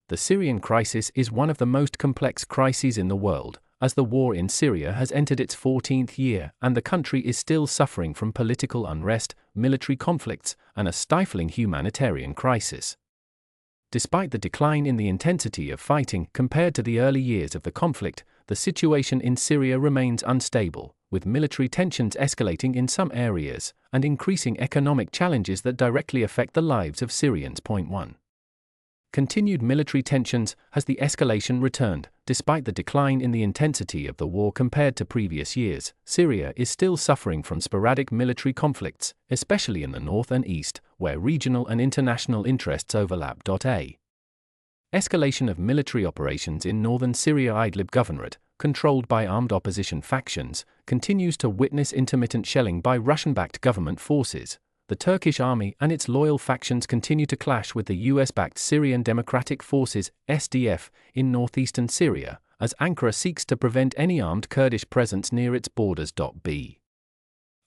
The Syrian crisis is one of the most complex crises in the world, as the war in Syria has entered its 14th year and the country is still suffering from political unrest, military conflicts, and a stifling humanitarian crisis. Despite the decline in the intensity of fighting compared to the early years of the conflict, the situation in Syria remains unstable, with military tensions escalating in some areas and increasing economic challenges that directly affect the lives of Syrians. 1. Continued military tensions. Has the escalation returned? Despite the decline in the intensity of the war compared to previous years, Syria is still suffering from sporadic military conflicts, especially in the north and east, where regional and international interests overlap. Escalation of military operations in northern Syria. Idlib Governorate, controlled by armed opposition factions, continues to witness intermittent shelling by Russian-backed government forces. The Turkish army and its loyal factions continue to clash with the US-backed Syrian Democratic Forces, SDF, in northeastern Syria, as Ankara seeks to prevent any armed Kurdish presence near its borders.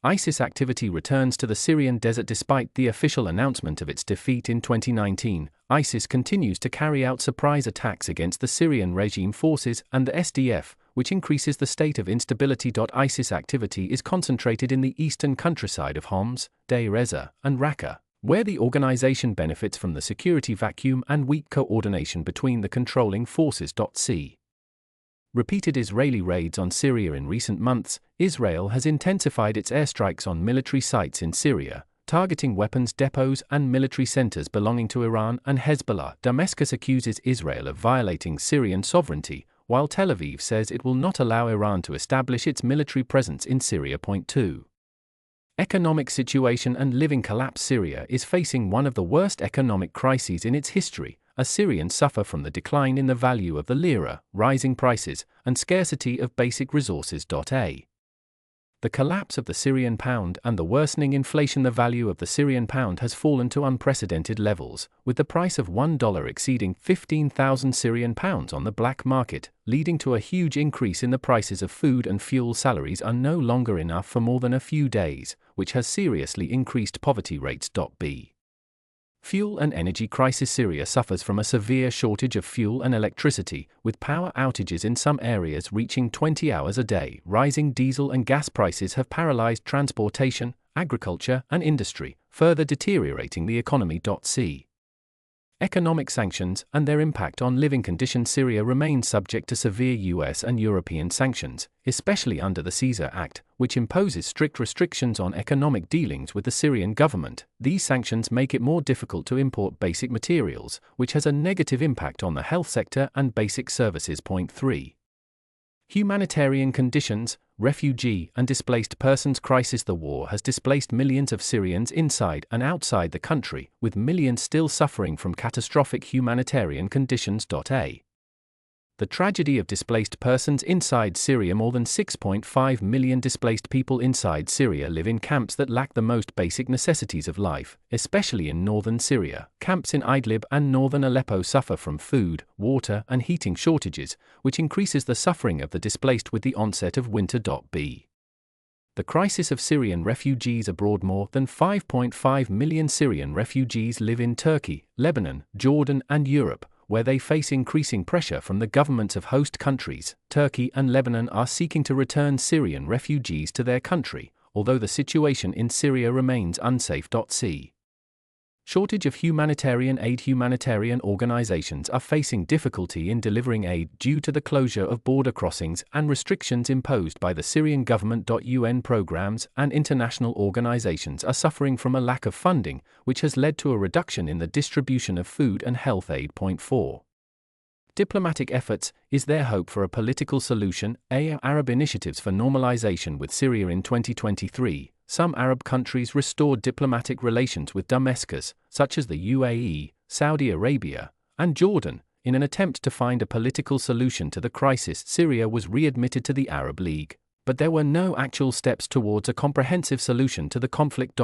ISIS activity returns to the Syrian desert. Despite the official announcement of its defeat in 2019, ISIS continues to carry out surprise attacks against the Syrian regime forces and the SDF, which increases the state of instability. ISIS activity is concentrated in the eastern countryside of Homs, Deir Ezzor, and Raqqa, where the organization benefits from the security vacuum and weak coordination between the controlling forces. Repeated Israeli raids on Syria. In recent months, Israel has intensified its airstrikes on military sites in Syria, targeting weapons depots and military centers belonging to Iran and Hezbollah. Damascus accuses Israel of violating Syrian sovereignty, while Tel Aviv says it will not allow Iran to establish its military presence in Syria. 2. Economic situation and living collapse. Syria is facing one of the worst economic crises in its history, as Syrians suffer from the decline in the value of the lira, rising prices, and scarcity of basic resources. The collapse of the Syrian pound and the worsening inflation. The value of the Syrian pound has fallen to unprecedented levels, with the price of $1 exceeding 15,000 Syrian pounds on the black market, leading to a huge increase in the prices of food and fuel. Salaries are no longer enough for more than a few days, which has seriously increased poverty rates. Fuel and energy crisis. Syria suffers from a severe shortage of fuel and electricity, with power outages in some areas reaching 20 hours a day. Rising diesel and gas prices have paralyzed transportation, agriculture, and industry, further deteriorating the economy. Economic sanctions and their impact on living conditions. Syria remains subject to severe US and European sanctions, especially under the Caesar Act, which imposes strict restrictions on economic dealings with the Syrian government. These sanctions make it more difficult to import basic materials, which has a negative impact on the health sector and basic services. 3. Humanitarian conditions, refugee and displaced persons crisis. The war has displaced millions of Syrians inside and outside the country, with millions still suffering from catastrophic humanitarian conditions. The tragedy of displaced persons inside Syria. More than 6.5 million displaced people inside Syria live in camps that lack the most basic necessities of life, especially in northern Syria. Camps in Idlib and northern Aleppo suffer from food, water, and heating shortages, which increases the suffering of the displaced with the onset of winter. The crisis of Syrian refugees abroad. More than 5.5 million Syrian refugees live in Turkey, Lebanon, Jordan, and Europe, where they face increasing pressure from the governments of host countries. Turkey and Lebanon are seeking to return Syrian refugees to their country, although the situation in Syria remains unsafe. Shortage of humanitarian aid. Humanitarian organizations are facing difficulty in delivering aid due to the closure of border crossings and restrictions imposed by the Syrian government. UN programs and international organizations are suffering from a lack of funding, which has led to a reduction in the distribution of food and health aid. 4. Diplomatic efforts. Is there hope for a political solution? Arab initiatives for normalization with Syria. In 2023, some Arab countries restored diplomatic relations with Damascus, such as the UAE, Saudi Arabia, and Jordan, in an attempt to find a political solution to the crisis. Syria was readmitted to the Arab League, but there were no actual steps towards a comprehensive solution to the conflict.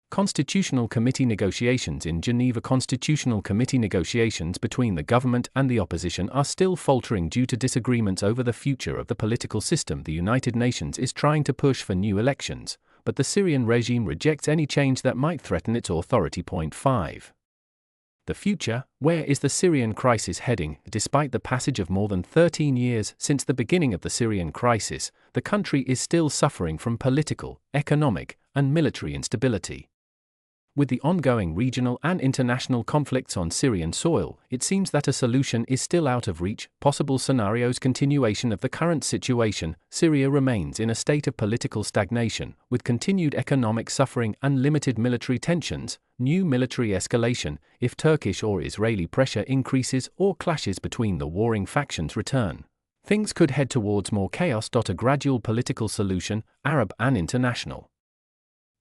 Constitutional Committee negotiations in Geneva. Constitutional Committee negotiations between the government and the opposition are still faltering due to disagreements over the future of the political system. The United Nations is trying to push for new elections, but the Syrian regime rejects any change that might threaten its authority. 5. The future: where is the Syrian crisis heading? Despite the passage of more than 13 years since the beginning of the Syrian crisis, the country is still suffering from political, economic, and military instability. With the ongoing regional and international conflicts on Syrian soil, it seems that a solution is still out of reach. Possible scenarios: continuation of the current situation. Syria remains in a state of political stagnation, with continued economic suffering and limited military tensions. New military escalation: if Turkish or Israeli pressure increases or clashes between the warring factions return, things could head towards more chaos. A gradual political solution: Arab and international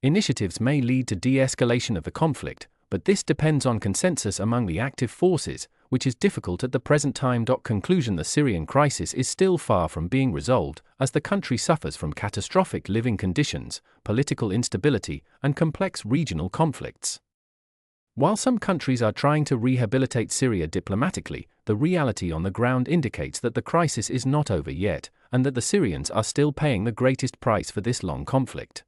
initiatives may lead to de-escalation of the conflict, but this depends on consensus among the active forces, which is difficult at the present time. Conclusion: the Syrian crisis is still far from being resolved, as the country suffers from catastrophic living conditions, political instability, and complex regional conflicts. While some countries are trying to rehabilitate Syria diplomatically, the reality on the ground indicates that the crisis is not over yet, and that the Syrians are still paying the greatest price for this long conflict.